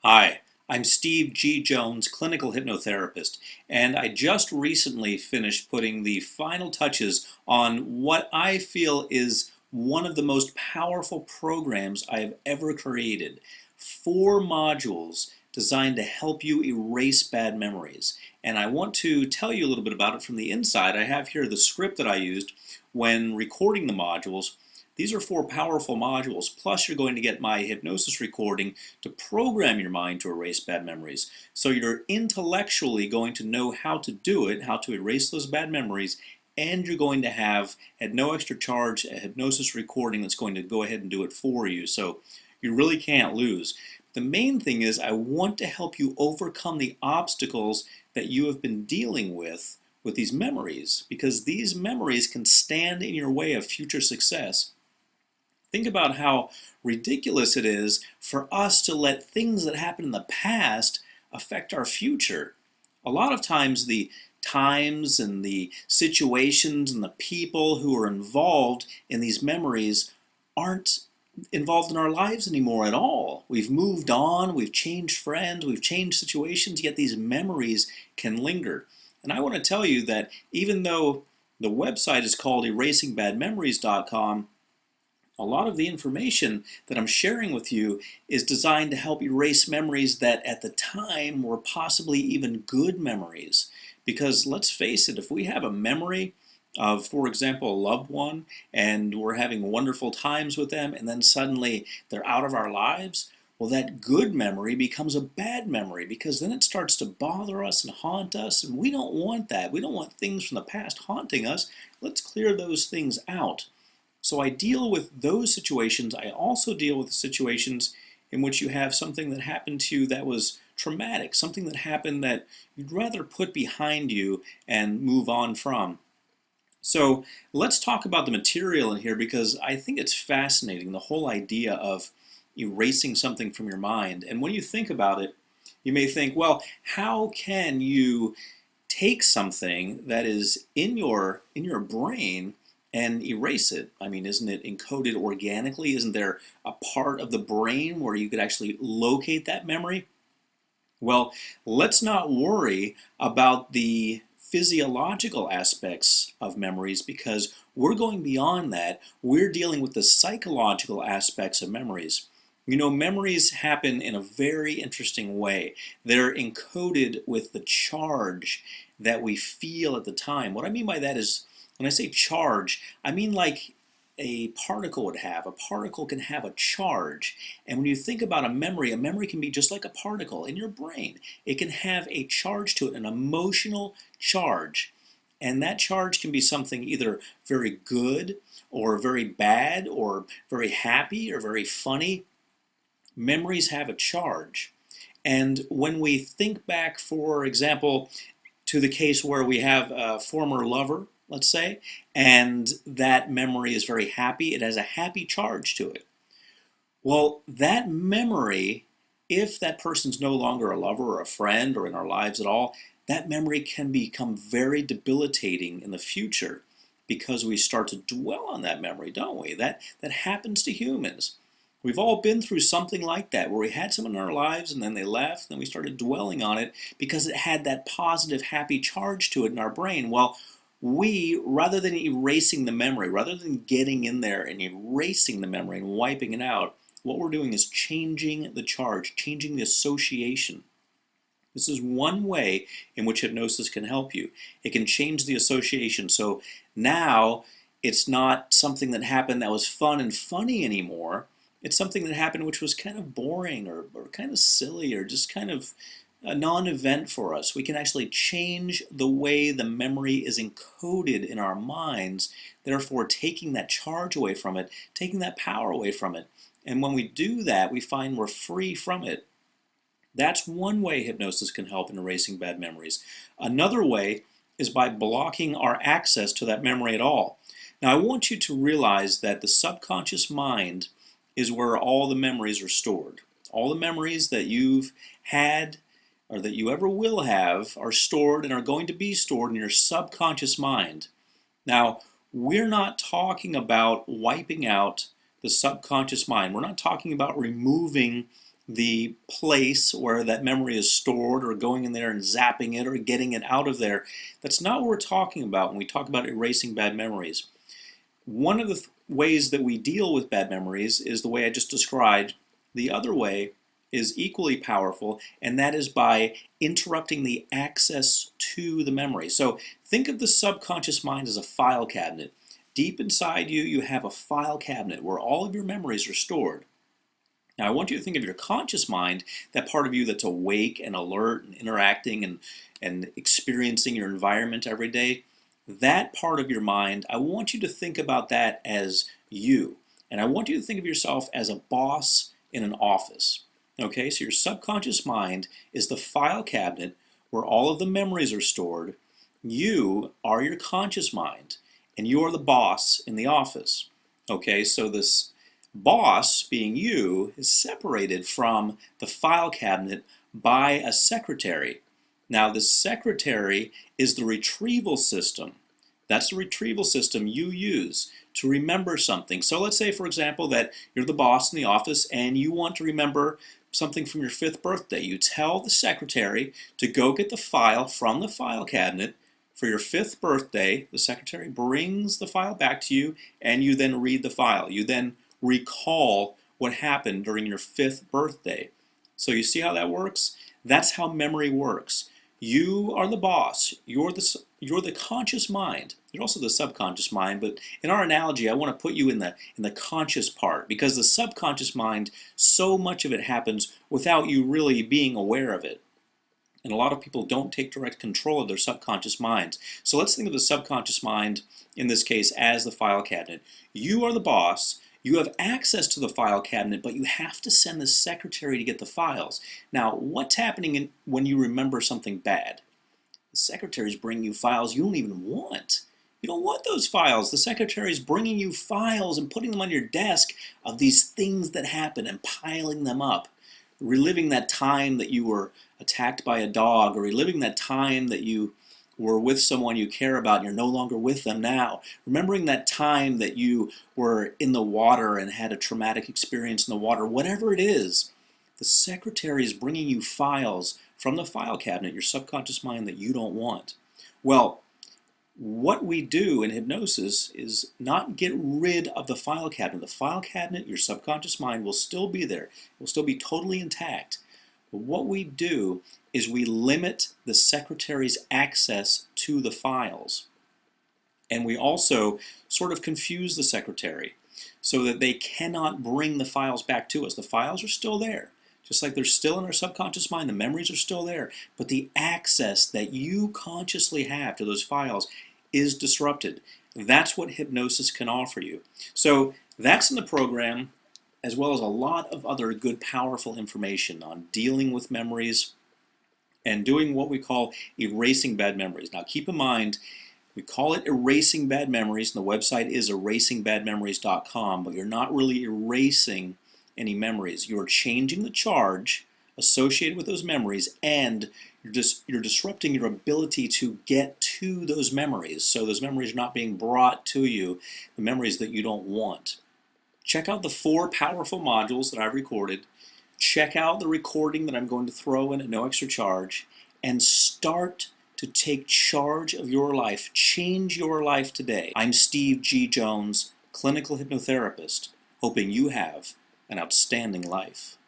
Hi, I'm Steve G. Jones, clinical hypnotherapist, and I just recently finished putting the final touches on what I feel is one of the most powerful programs I have ever created. 4 modules designed to help you erase bad memories. And I want to tell you a little bit about it from the inside. I have here the script that I used when recording the modules. These are 4 powerful modules, plus you're going to get my hypnosis recording to program your mind to erase bad memories. So you're intellectually going to know how to do it, how to erase those bad memories, and you're going to have, at no extra charge, a hypnosis recording that's going to go ahead and do it for you. So you really can't lose. The main thing is I want to help you overcome the obstacles that you have been dealing with these memories, because these memories can stand in your way of future success. Think about how ridiculous it is for us to let things that happened in the past affect our future. A lot of times the times and the situations and the people who are involved in these memories aren't involved in our lives anymore at all. We've moved on, we've changed friends, we've changed situations, yet these memories can linger. And I want to tell you that even though the website is called erasingbadmemories.com, a lot of the information that I'm sharing with you is designed to help erase memories that at the time were possibly even good memories. Because let's face it, if we have a memory of, for example, a loved one, and we're having wonderful times with them, and then suddenly they're out of our lives, well, that good memory becomes a bad memory, because then it starts to bother us and haunt us, and we don't want that. We don't want things from the past haunting us. Let's clear those things out. So I deal with those situations. I also deal with situations in which you have something that happened to you that was traumatic, something that happened that you'd rather put behind you and move on from. So let's talk about the material in here, because I think it's fascinating, the whole idea of erasing something from your mind. And when you think about it, you may think, well, how can you take something that is in your brain and erase it? I mean, isn't it encoded organically? Isn't there a part of the brain where you could actually locate that memory? Well, let's not worry about the physiological aspects of memories, because we're going beyond that. We're dealing with the psychological aspects of memories. You know, memories happen in a very interesting way. They're encoded with the charge that we feel at the time. What I mean by that is, when I say charge, I mean like a particle would have. A particle can have a charge. And when you think about a memory can be just like a particle in your brain. It can have a charge to it, an emotional charge. And that charge can be something either very good or very bad or very happy or very funny. Memories have a charge. And when we think back, for example, to the case where we have a former lover, let's say, and that memory is very happy, it has a happy charge to it. Well, that memory, if that person's no longer a lover or a friend or in our lives at all, that memory can become very debilitating in the future, because we start to dwell on that memory, don't we? That happens to humans. We've all been through something like that, where we had someone in our lives and then they left, and we started dwelling on it because it had that positive, happy charge to it in our brain. Well, we, rather than erasing the memory, rather than getting in there and erasing the memory and wiping it out, what we're doing is changing the charge, changing the association. This is one way in which hypnosis can help you. It can change the association. So now it's not something that happened that was fun and funny anymore. It's something that happened which was kind of boring or kind of silly or just kind of a non-event for us. We can actually change the way the memory is encoded in our minds, therefore taking that charge away from it, taking that power away from it. And when we do that, we find we're free from it. That's one way hypnosis can help in erasing bad memories. Another way is by blocking our access to that memory at all. Now, I want you to realize that the subconscious mind is where all the memories are stored. All the memories that you've had or that you ever will have are stored and are going to be stored in your subconscious mind. Now, we're not talking about wiping out the subconscious mind. We're not talking about removing the place where that memory is stored, or going in there and zapping it or getting it out of there. That's not what we're talking about when we talk about erasing bad memories. One of the ways that we deal with bad memories is the way I just described. The other way is equally powerful, and that is by interrupting the access to the memory. So think of the subconscious mind as a file cabinet. Deep inside you, you have a file cabinet where all of your memories are stored. Now, I want you to think of your conscious mind, that part of you that's awake and alert and interacting and experiencing your environment every day. That part of your mind, I want you to think about that as you. And I want you to think of yourself as a boss in an office. Okay, so your subconscious mind is the file cabinet where all of the memories are stored. You are your conscious mind, and you are the boss in the office. Okay, so this boss, being you, is separated from the file cabinet by a secretary. Now, the secretary is the retrieval system. That's the retrieval system you use to remember something. So let's say, for example, that you're the boss in the office and you want to remember something from your 5th birthday. You tell the secretary to go get the file from the file cabinet for your 5th birthday. The secretary brings the file back to you, and you then read the file. You then recall what happened during your 5th birthday. So you see how that works? That's how memory works. You are the boss. You're the conscious mind. You're also the subconscious mind, but in our analogy, I want to put you in the conscious part, because the subconscious mind, so much of it happens without you really being aware of it. And a lot of people don't take direct control of their subconscious minds. So let's think of the subconscious mind, in this case, as the file cabinet. You are the boss. You have access to the file cabinet, but you have to send the secretary to get the files. Now, what's happening when you remember something bad? The secretary's bringing you files you don't even want. You don't want those files. The secretary's bringing you files and putting them on your desk of these things that happen and piling them up. Reliving that time that you were attacked by a dog, or reliving that time that you were with someone you care about and you're no longer with them now. Remembering that time that you were in the water and had a traumatic experience in the water. Whatever it is, the secretary is bringing you files from the file cabinet, your subconscious mind, that you don't want. Well, what we do in hypnosis is not get rid of the file cabinet. The file cabinet, your subconscious mind, will still be there. It will still be totally intact. But what we do is we limit the secretary's access to the files. And we also sort of confuse the secretary so that they cannot bring the files back to us. The files are still there. Just like they're still in our subconscious mind, the memories are still there, but the access that you consciously have to those files is disrupted. That's what hypnosis can offer you. So that's in the program, as well as a lot of other good, powerful information on dealing with memories and doing what we call erasing bad memories. Now keep in mind, we call it erasing bad memories, and the website is erasingbadmemories.com, but you're not really erasing any memories. You're changing the charge associated with those memories, and you're disrupting your ability to get to those memories. So those memories are not being brought to you, the memories that you don't want. Check out the 4 powerful modules that I've recorded. Check out the recording that I'm going to throw in at no extra charge, and start to take charge of your life. Change your life today. I'm Steve G. Jones, clinical hypnotherapist, hoping you have an outstanding life.